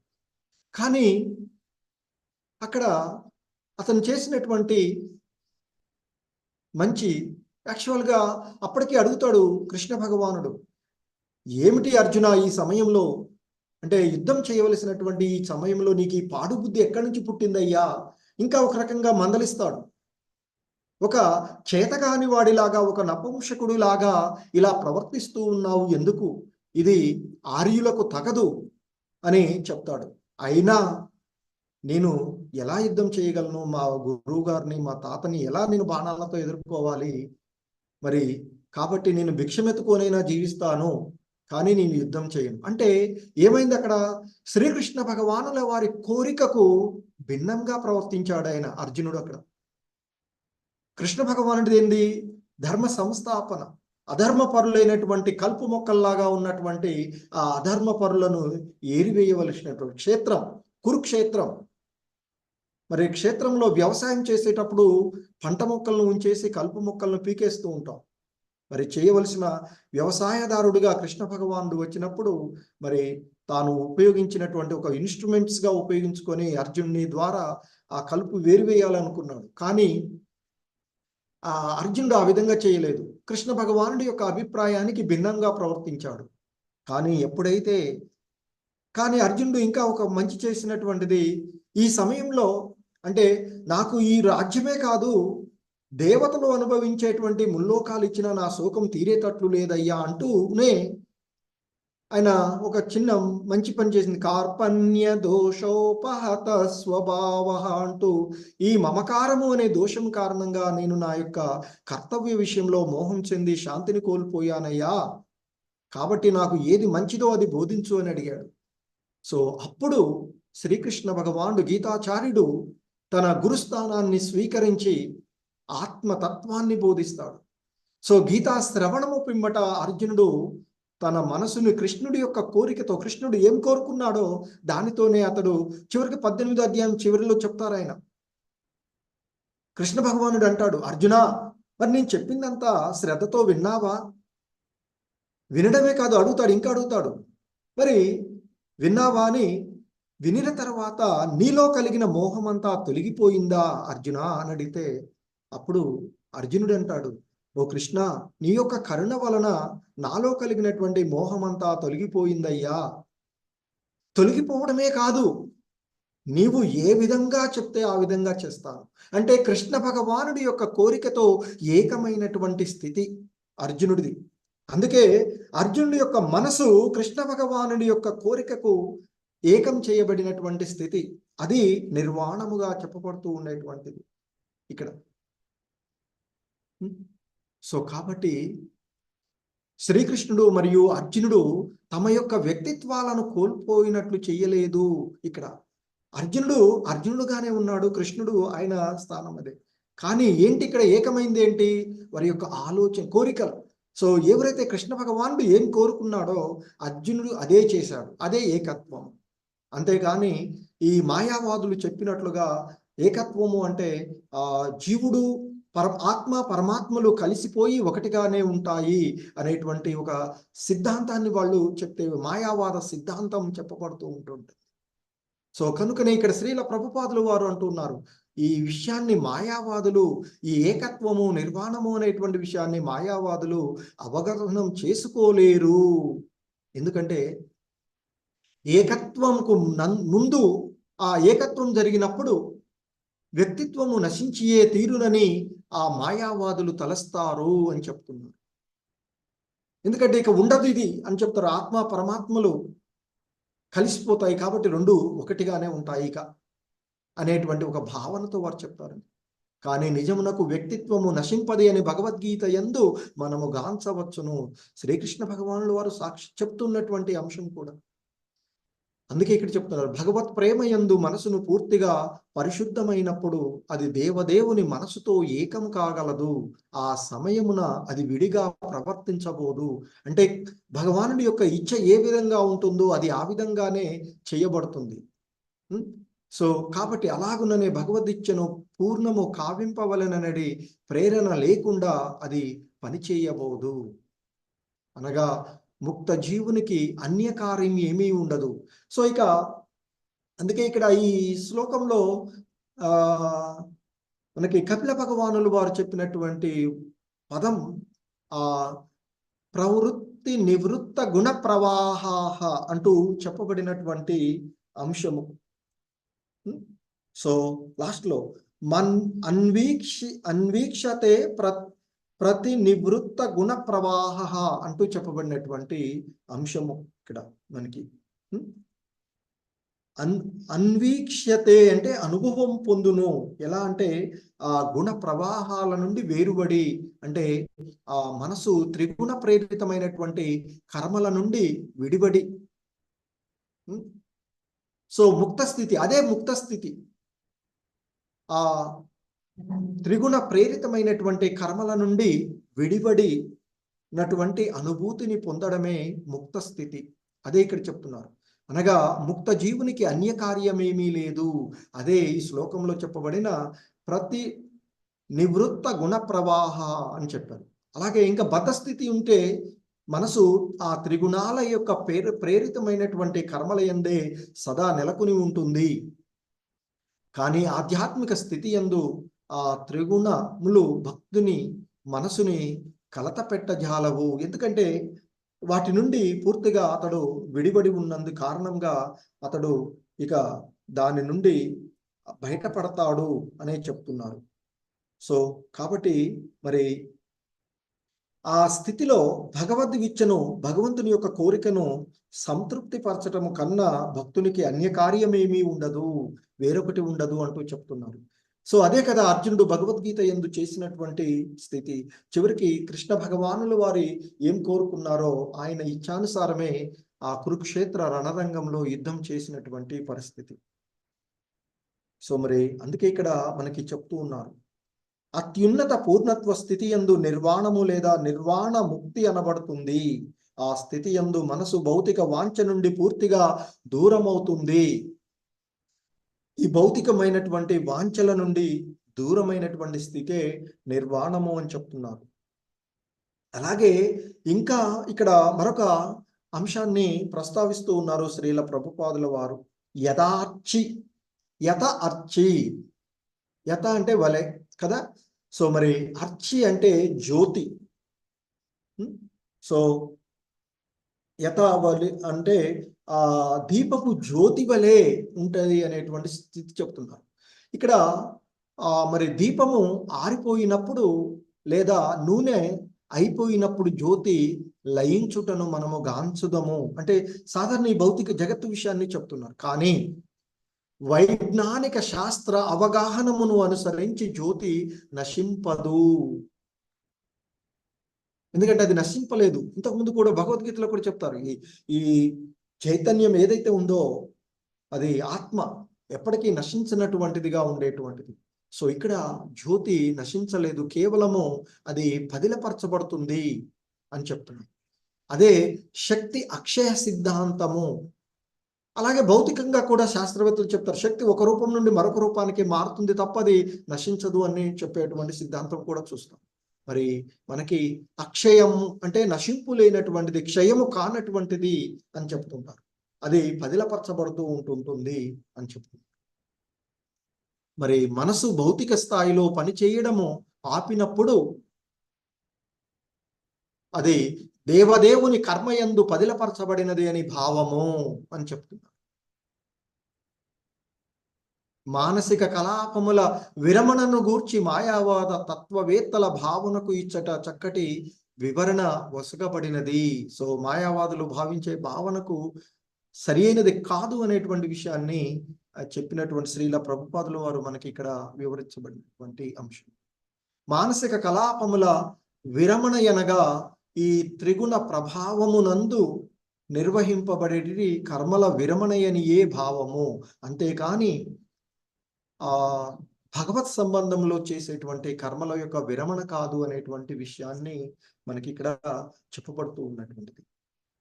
కానీ అక్కడ అతను చేసినటువంటి మంచి, యాక్చువల్గా అప్పటికీ అడుగుతాడు కృష్ణ భగవానుడు, ఏమిటి అర్జున ఈ సమయంలో, అంటే యుద్ధం చేయవలసినటువంటి ఈ సమయంలో నీకు ఈ పాడు బుద్ధి ఎక్కడి నుంచి పుట్టిందయ్యా? ఇంకా ఒక రకంగా మందలిస్తాడు. ఒక చేతగాని వాడిలాగా, ఒక నపుంసకుడు లాగా ఇలా ప్రవర్తిస్తూ ఉన్నావు ఎందుకు? ఇది ఆర్యులకు తగదు అని చెప్తాడు. అయినా నేను ఎలా యుద్ధం చేయగలను? మా గురువు గారిని, మా తాతని ఎలా నేను బాణాలతో ఎదుర్కోవాలి? మరి కాబట్టి నేను భిక్షమెత్తుకోనైనా జీవిస్తాను, కానీ నేను యుద్ధం చేయను అంటే ఏమైంది? అక్కడ శ్రీకృష్ణ భగవానుల వారి కోరికకు భిన్నంగా ప్రవర్తించాడు ఆయన అర్జునుడు. అక్కడ కృష్ణ భగవానుడిది ఏంది? ధర్మ సంస్థాపన. అధర్మ పరులైనటువంటి కల్పు మొక్కల్లాగా ఉన్నటువంటి ఆ అధర్మ పరులను ఏరివేయవలసినటువంటి క్షేత్రం కురుక్షేత్రం. మరి క్షేత్రంలో వ్యవసాయం చేసేటప్పుడు పంట మొక్కలను ఉంచేసి కల్పు మొక్కలను పీకేస్తూ ఉంటాం. మరి చేయవలసిన వ్యవసాయదారుడిగా కృష్ణ భగవానుడు వచ్చినప్పుడు మరి తాను ఉపయోగించినటువంటి ఒక ఇన్స్ట్రుమెంట్స్గా ఉపయోగించుకొని అర్జునుని ద్వారా ఆ కలుపు వేరువేయాలనుకున్నాడు. కానీ ఆ అర్జునుడు ఆ విధంగా చేయలేదు. కృష్ణ భగవానుడి యొక్క అభిప్రాయానికి భిన్నంగా ప్రవర్తించాడు. కానీ అర్జునుడు ఇంకా ఒక మంచి చేసినటువంటిది, ఈ సమయంలో అంటే నాకు ఈ రాజ్యమే కాదు, దేవతలు అనుభవించేటువంటి ముల్లోకాలు ఇచ్చిన నా శోకం తీరేటట్లు లేదయ్యా అంటూనే ఆయన ఒక చిన్న మంచి పని చేసింది. కార్పణ్య దోషోపహత స్వభావ అంటూ, ఈ మమకారము అనే దోషం కారణంగా నేను నా యొక్క కర్తవ్య విషయంలో మోహం చెంది శాంతిని కోల్పోయానయ్యా, కాబట్టి నాకు ఏది మంచిదో అది బోధించు అని అడిగాడు. సో అప్పుడు శ్రీకృష్ణ భగవానుడు గీతాచార్యుడు తన గురుస్థానాన్ని స్వీకరించి ఆత్మతత్వాన్ని బోధిస్తాడు. సో గీతా శ్రవణము పిమ్మట అర్జునుడు తన మనసుని కృష్ణుడి యొక్క కోరికతో, కృష్ణుడు ఏం కోరుకున్నాడో దానితోనే అతడు చివరికి 18వ అధ్యాయం చివరిలో చెప్తారు ఆయన. కృష్ణ భగవానుడు అంటాడు, అర్జున, మరి నేను చెప్పిందంతా శ్రద్ధతో విన్నావా? వినడమే కాదు, అడుగుతాడు, ఇంకా అడుగుతాడు, మరి విన్నావా అని. వినిన తర్వాత నీలో కలిగిన మోహమంతా తొలగిపోయిందా అర్జున అని అడిగితే అప్పుడు అర్జునుడు అంటాడు, ఓ ఓ కృష్ణ, నీ యొక్క కరుణ వలన నాలో కలిగినటువంటి మోహమంతా తొలగిపోయిందయ్యా. తొలగిపోవడమే కాదు, నీవు ఏ విధంగా చెప్తే ఆ విధంగా చేస్తాను. అంటే కృష్ణ భగవానుడి యొక్క కోరికతో ఏకమైనటువంటి స్థితి అర్జునుడిది. అందుకే అర్జునుడి యొక్క మనసు కృష్ణ భగవానుడి యొక్క కోరికకు ఏకం చేయబడినటువంటి స్థితి, అది నిర్వాణముగా చెప్పబడుతూ ఉండేటువంటిది ఇక్కడ. సో కాబట్టి శ్రీకృష్ణుడు మరియు అర్జునుడు తమ యొక్క వ్యక్తిత్వాలను కోల్పోయినట్లు చెయ్యలేదు. ఇక్కడ అర్జునుడుగానే ఉన్నాడు, కృష్ణుడు ఆయన స్థానం అదే. కానీ ఏంటి ఇక్కడ ఏకమైంది ఏంటి? వారి యొక్క ఆలోచన, కోరికలు. సో ఎవరైతే కృష్ణ భగవానుడు ఏం కోరుకున్నాడో అర్జునుడు అదే చేశాడు, అదే ఏకత్వం. అంతేగాని ఈ మాయావాదులు చెప్పినట్లుగా ఏకత్వము అంటే జీవుడు ఆత్మ పరమాత్మలు కలిసిపోయి ఒకటిగానే ఉంటాయి అనేటువంటి ఒక సిద్ధాంతాన్ని వాళ్ళు చెప్తే మాయావాద సిద్ధాంతం చెప్పబడుతూ ఉంటుంది. సో కనుకనే ఇక్కడ శ్రీల ప్రభుపాదులు వారు అంటున్నారు, ఈ విషయాన్ని మాయావాదులు, ఈ ఏకత్వము నిర్వాణము అనేటువంటి విషయాన్ని మాయావాదులు అవగాహన చేసుకోలేరు. ఎందుకంటే ఏకత్వంకు ముందు ఆ ఏకత్వం జరిగినప్పుడు వ్యక్తిత్వము నశించియే తీరునని ఆ మాయావాదులు తలస్తారు అని చెప్తున్నారు. ఎందుకంటే ఇక ఉండదు ఇది అని చెప్తారు. ఆత్మ పరమాత్మలు కలిసిపోతాయి కాబట్టి రెండు ఒకటిగానే ఉంటాయి ఇక అనేటువంటి ఒక భావనతో వారు చెప్తారు. కానీ నిజమునకు వ్యక్తిత్వము నశింపది అని భగవద్గీత యందు మనము గాంచవచ్చును. శ్రీకృష్ణ భగవానులు వారు సాక్షి చెప్తున్నటువంటి అంశం కూడా. అందుకే ఇక్కడ చెప్తున్నారు, భగవత్ ప్రేమ యందు మనసును పూర్తిగా పరిశుద్ధమైనప్పుడు అది దేవదేవుని మనసుతో ఏకం కాగలదు. ఆ సమయమున అది విడిగా ప్రవర్తించబోదు. అంటే భగవానుడి యొక్క ఇచ్చ ఏ విధంగా ఉంటుందో అది ఆ విధంగానే చేయబడుతుంది. సో కాబట్టి అలాగుననే భగవద్గీతను పూర్ణము కావింపవలననడి ప్రేరణ లేకుండా అది పనిచేయబోదు. అనగా ముక్త జీవునికి అన్యకార్యం ఏమీ ఉండదు. సో ఇక అందుకే ఇక్కడ ఈ శ్లోకంలో మనకి కపిల భగవానులు వారు చెప్పినటువంటి పదం ప్రవృత్తి నివృత్త గుణ ప్రవాహ అంటూ చెప్పబడినటువంటి అంశము. సో లాస్ట్ లో అన్వీక్షతే ప్రతి నివృత్త గుణ ప్రవాహ అంటూ చెప్పబడినటువంటి అంశము ఇక్కడ మనకి. అన్వీక్ష్యతే అంటే అనుభవం పొందును. ఎలా అంటే ఆ గుణ ప్రవాహాల నుండి వేరుబడి, అంటే ఆ మనసు త్రిగుణ ప్రేరితమైనటువంటి కర్మల నుండి విడిబడి. సో ముక్త స్థితి, అదే ముక్త స్థితి. ఆ త్రిగుణ ప్రేరితమైనటువంటి కర్మల నుండి విడిబడినటువంటి అనుభూతిని పొందడమే ముక్త స్థితి. అదే ఇక్కడ చెప్తున్నారు. అనగా ముక్త జీవునికి అన్య కార్యమేమీ లేదు. అదే ఈ శ్లోకంలో చెప్పబడిన ప్రతి నివృత్త గుణ ప్రవాహ అని చెప్పారు. అలాగే ఇంకా బద్ధస్థితి ఉంటే మనసు ఆ త్రిగుణాల యొక్క ప్రేరితమైనటువంటి కర్మల యందే సదా నెలకొని ఉంటుంది. కానీ ఆధ్యాత్మిక స్థితి యందు ఆ త్రిగుణములు భక్తుని మనసుని కలత పెట్టజాలవు. ఎందుకంటే వాటి నుండి పూర్తిగా అతడు విడిబడి ఉన్నందు కారణంగా అతడు ఇక దాని నుండి బయటపడతాడు అనే చెప్తున్నారు. సో కాబట్టి మరి ఆ స్థితిలో భగవద్గీతను, భగవంతుని యొక్క కోరికను సంతృప్తి పరచటము కన్నా భక్తునికి అన్యకార్యమేమీ ఉండదు, వేరొకటి ఉండదు అంటూ చెప్తున్నారు. సో అదే కదా అర్జునుడు భగవద్గీత యందు చేసినటువంటి స్థితి. చివరికి కృష్ణ భగవానుల వారి ఏం కోరుకున్నారో ఆయన ఇచ్ఛానుసారమే ఆ కురుక్షేత్ర రణరంగంలో యుద్ధం చేసినటువంటి పరిస్థితి. సో మరి అందుకే ఇక్కడ మనకి చెప్తూ ఉన్నారు, అత్యున్నత పూర్ణత్వ స్థితి యందు నిర్వాణము లేదా నిర్వాణ ముక్తి అనబడుతుంది. ఆ స్థితి యందు మనసు భౌతిక వాంఛ నుండి పూర్తిగా దూరమవుతుంది. ఈ భౌతికమైనటువంటి వాంఛల నుండి దూరమైనటువంటి స్థితే నిర్వాణము అని చెప్తున్నారు. అలాగే ఇంకా ఇక్కడ మరొక అంశాన్ని ప్రస్తావిస్తూ ఉన్నారు శ్రీల ప్రభుపాదుల వారు. యథ అర్చి, యథ అంటే వలె కదా. సో మరి అర్చి అంటే జ్యోతి. సో యథావలి అంటే ఆ దీపపు జ్యోతి వలె ఉంటది అనేటువంటి స్థితి చెప్తున్నారు ఇక్కడ. మరి దీపము ఆరిపోయినప్పుడు లేదా నూనె అయిపోయినప్పుడు జ్యోతి లయించుటను మనము గాంచుదము అంటే సాధారణ ఈ భౌతిక జగత్తు విషయాన్ని చెప్తున్నారు. కానీ వైజ్ఞానిక శాస్త్ర అవగాహనమును అనుసరించి జ్యోతి నశింపదు. ఎందుకంటే అది నశింపలేదు. ఇంతకుముందు కూడా భగవద్గీతలో కూడా చెప్తారు, ఈ చైతన్యం ఏదైతే ఉందో అది ఆత్మ ఎప్పటికీ నశించినటువంటిదిగా ఉండేటువంటిది. సో ఇక్కడ జ్యోతి నశించలేదు, కేవలము అది పదిలపరచబడుతుంది అని చెప్తున్నాను. అదే శక్తి అక్షయ సిద్ధాంతము. అలాగే భౌతికంగా కూడా శాస్త్రవేత్తలు చెప్తారు, శక్తి ఒక రూపం నుండి మరొక రూపానికి మారుతుంది తప్ప అది నశించదు అని చెప్పేటువంటి సిద్ధాంతం కూడా చూస్తాం. మరి మనకి అక్షయం అంటే నశింపు లేనటువంటిది, క్షయము కానటువంటిది అని చెప్తుంటారు. అది పదిలపరచబడుతూ ఉంటుంటుంది అని చెప్తుంది. మరి మనసు భౌతిక స్థాయిలో పని చేయడము ఆపినప్పుడు అది దేవదేవుని కర్మయందు పదిలపరచబడినది అని భావము అని చెప్తున్నారు. మానసిక కలాపముల విరమణను గూర్చి మాయావాద తత్వవేత్తల భావనకు ఇచ్చట చక్కటి వివరణ వసగబడినది. సో మాయావాదులు భావించే భావనకు సరైనది కాదు అనేటువంటి విషయాన్ని చెప్పినటువంటి శ్రీల ప్రభుపాదుల వారు మనకి ఇక్కడ వివరించబడినటువంటి అంశం. మానసిక కలాపముల విరమణ అనగా ఈ త్రిగుణ ప్రభావమునందు నిర్వహింపబడేటి కర్మల విరమణయని ఏ భావము, అంతేకాని భగవత్ సంబంధంలో చేసేటువంటి కర్మల యొక్క విరమణ కాదు అనేటువంటి విషయాన్ని మనకి ఇక్కడ చెప్పబడుతూ ఉన్నటువంటిది.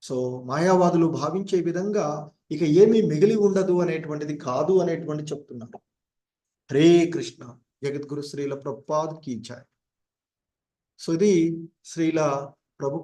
సో మాయావాదులు భావించే విధంగా ఇక ఏమీ మిగిలి ఉండదు అనేటువంటిది కాదు అనేటువంటి చెప్తున్నారు. హరే కృష్ణ. జగద్గురు శ్రీల ప్రభుపాద్ కీ జై. సో ఇది శ్రీల ప్రభు